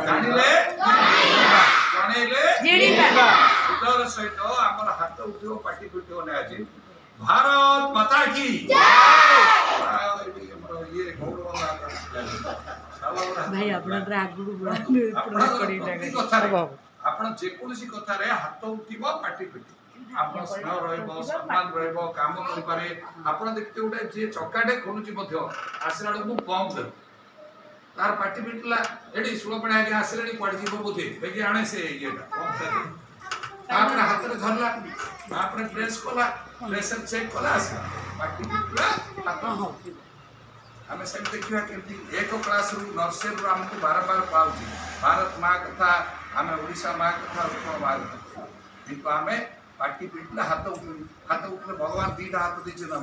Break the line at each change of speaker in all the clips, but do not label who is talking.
ଜାଣିଲେ ଜଣେଇଲେ ଉତ୍ତର ସହିତ ଆମର ହାତ ଉଠିବ ପାଟି ଫିଟିବ ନା ଆଜି ଭାରତ ମାତା की
भाई अपना आगु
ଆପଣ ଯେକୌଣସି କଥାରେ ହାତ ଉଠିବ ପାଟି ଫିଟିବ ଆପଣ ସ୍ନେହ ରହିବ ସମ୍ମାନ ରହିବ କାମ କରିପାରେ ଆପଣ ଦେଖିତେ ଗୋଟେ ଯିଏ ଚକାଟେ ଖୋଲୁଛି ମଧ୍ୟ ଆସିଲା ବେଳକୁ ବମ୍ ଦେବ तार पार्टी बिटला एडी सुलो पडा के आसलेनी पड जीव बोथे बेगी आणे से येटा आपने हाथ रे धरला आपने प्रेस कोला प्रेशर चेक कोला आसा पार्टी बिटला हाथ हो हमें सब देखिवा केमती एक क्लास रु नर्सरी रु हमको बार-बार पाउची भारत मां कथा हमें ओडिसा मां कथा रूप मां किंतु हमें पार्टी बिटला हाथ ऊपर भगवान दीटा हाथ दीचे ना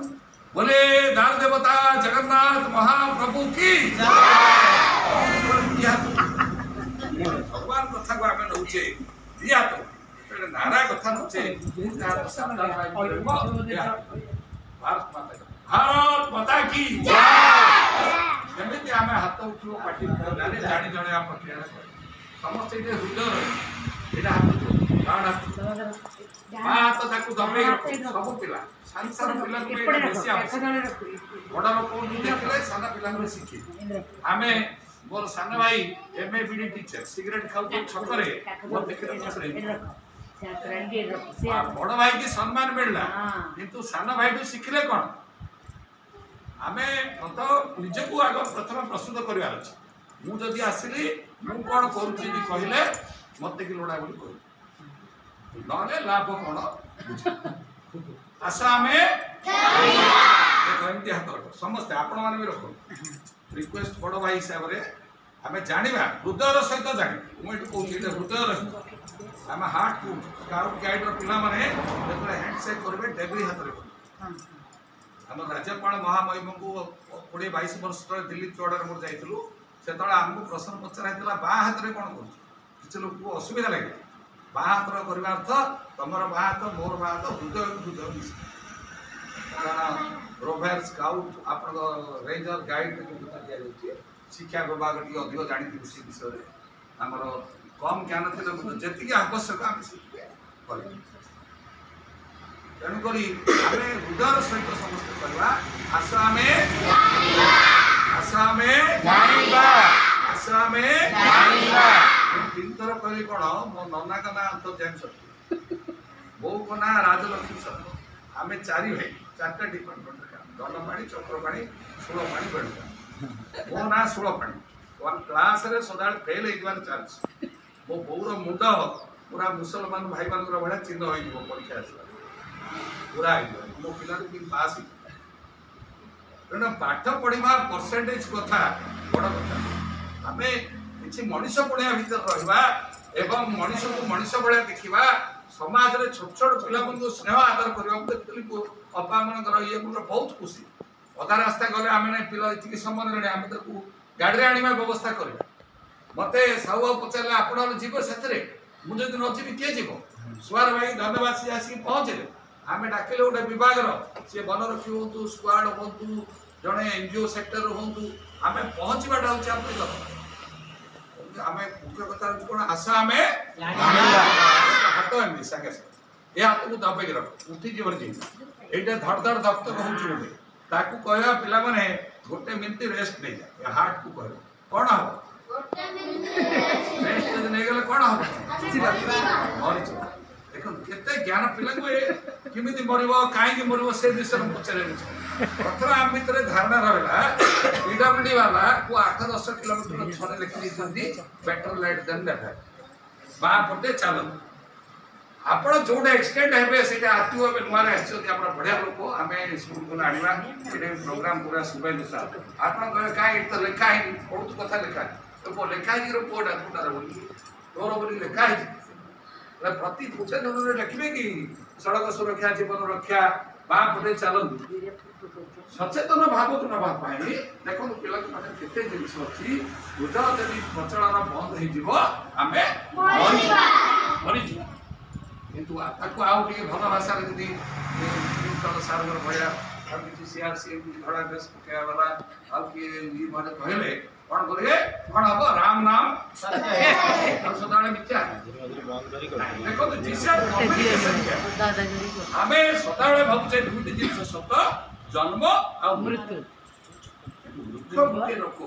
बोले दान देवता जगन्नाथ महाप्रभु की भगवान कथा को आमे नउचे दिया तो नारा कथा नउचे भारत माता की जय जेमिति आमे हाथ उठो पार्टी नारे जानि जणे आप समस्त इते हृदय एटा हाथ काडा हाथ ताकू दबे सब पिला संसार पिला को बेसी बड़ा लोक देखले साना पिला को शिखी आमे मोर सान भाई एमए बीडी टीचर सिगरेट खाउ तो छकरे मोर देखले पसरे बड़ भाई की सम्मान मिलला किंतु सान भाई तो शिखले कोन आमे तो निजे को आग प्रथम प्रस्तुत करिवार अछि मु जदी आसिली मु कोन करूची दी कहिले मते की लोडा बोली कहि नले लाभ कोन आशा में एमती हाथ रख समस्त आपण माने भी रख रिक्वेस्ट बड़ भाई हिसाब रे हमें जानिबा हृदय सहित जानि मु एटु कहूची हृदय रहित हम हार्ट को स्काउट गाइड रो पिला माने जेतले हैंडशेक करबे डेबरी हाथ रे हम राज्यपाल महामहिम को 20-22 वर्ष तले दिल्ली चौड़ार मोर जाइतलु सेतले हमको प्रश्न पचरा हेतला बा हाथ रे कोन करू किछ लोक को असुविधा लागे बा हाथ रो करबा अर्थ तमर बा हाथ मोर बा हाथ हृदय हृदय मिस रोवर स्काउट आपन रेंजर गाइड जो दिया जाउची शिक्षा विभाग टी अधिक जानि कृषि विषय रे हमर कम ज्ञान थिले जति की आवश्यक हम शिखबे करे तेणु करी हमें हृदय सहित समस्त करवा आशा में तीन थर कहली कौन मो नना का ना अंतर्जाम शक्ति बो को ना राजलक्ष्मी शक्ति आमे चारि भाई चारटा डिपार्टमेंट दंडपाणी चक्रपाणी षोलपाणी बेड़का मो ना षोलपाणी वन क्लास रे सदा फेल एकबार चांस मो बौर मुंड पूरा मुसलमान भाई मान भाया चिन्ह हो परीक्षा आसला पूरा मो पिला कि पास तेना पाठ पढ़ा परसेंटेज कथा बड़ कथा आम किसी मनीष पढ़िया भर रहा एवं मनीष को मनीष भाया देखा समाज में छोट छोट पिला स्नेह आदर करवा अपा मन ये बहुत खुशी अधा रास्ता गले आम पिला ये समय आम गाड़ी आने व्यवस्था करवा मत साहू पचारे आप जीव से मुझे नजी किए जीव सुआर भाई धन्यवाद सी आसिक पहुँचे आम डाकिले गोटे विभाग सी बनरक्षी हूँ स्क्वाड हूँ जड़े एनजीओ सेक्टर हूँ आम पहुँचवाटा हूँ आम मुख्य कथा कौन आशा आम हाथ एमती सागे ये हाथ को दबेक रख उठी जीवन जी ये धड़ धड़ दफ्तर हूँ ताकू कहवा पिला माने गोटे मिनट रेस्ट नहीं जाए हार्ट को कह कौन हम रेस्ट नहीं गले कौन हम देखो केते ज्ञान पिला केमिति मरिबो काहे मरिबो से विषय में पचरे प्रथम आम भितर धारणा रहला पीडब्ल्यूडी वाला को 8-10 किलोमीटर छने लिखि दिसंती बेटर लाइट देन दैट बा पटे चलो आपण जोडे एक्सटेंड हेबे सेटा आतु अब नवारे आछो कि आपण बढ़िया लोक हमें स्कूल को आनिबा एटे प्रोग्राम पूरा सुबह दिसा आपण कहे काहे तो लिखा है बहुत कथा लिखा तो को लिखा ही रो कोड आतुटा बोली तोर बोली लिखा है प्रति पूछन लिखे कि सड़क सुरक्षा जीवन रक्षा बा पटे चलो सचेतन भावक नवा देखो पिला केते जिनिस अच्छी हृदय यदि प्रचलन बंद हो किंतु ताको आउ टिके भल भाषा रे यदि सार भया किसी सीआरसी धड़ा ड्रेस पकड़ा वाला आउ कि माने कहले कौन करिए कौन हम राम नाम और सदाळे मिथ्या देखो तो जिसे
दादागिरी करू
आमे सदाळे भाबुचे दुटी जिनिस सत जन्म आ
मृत्यू
दुःख मुक्ति लोक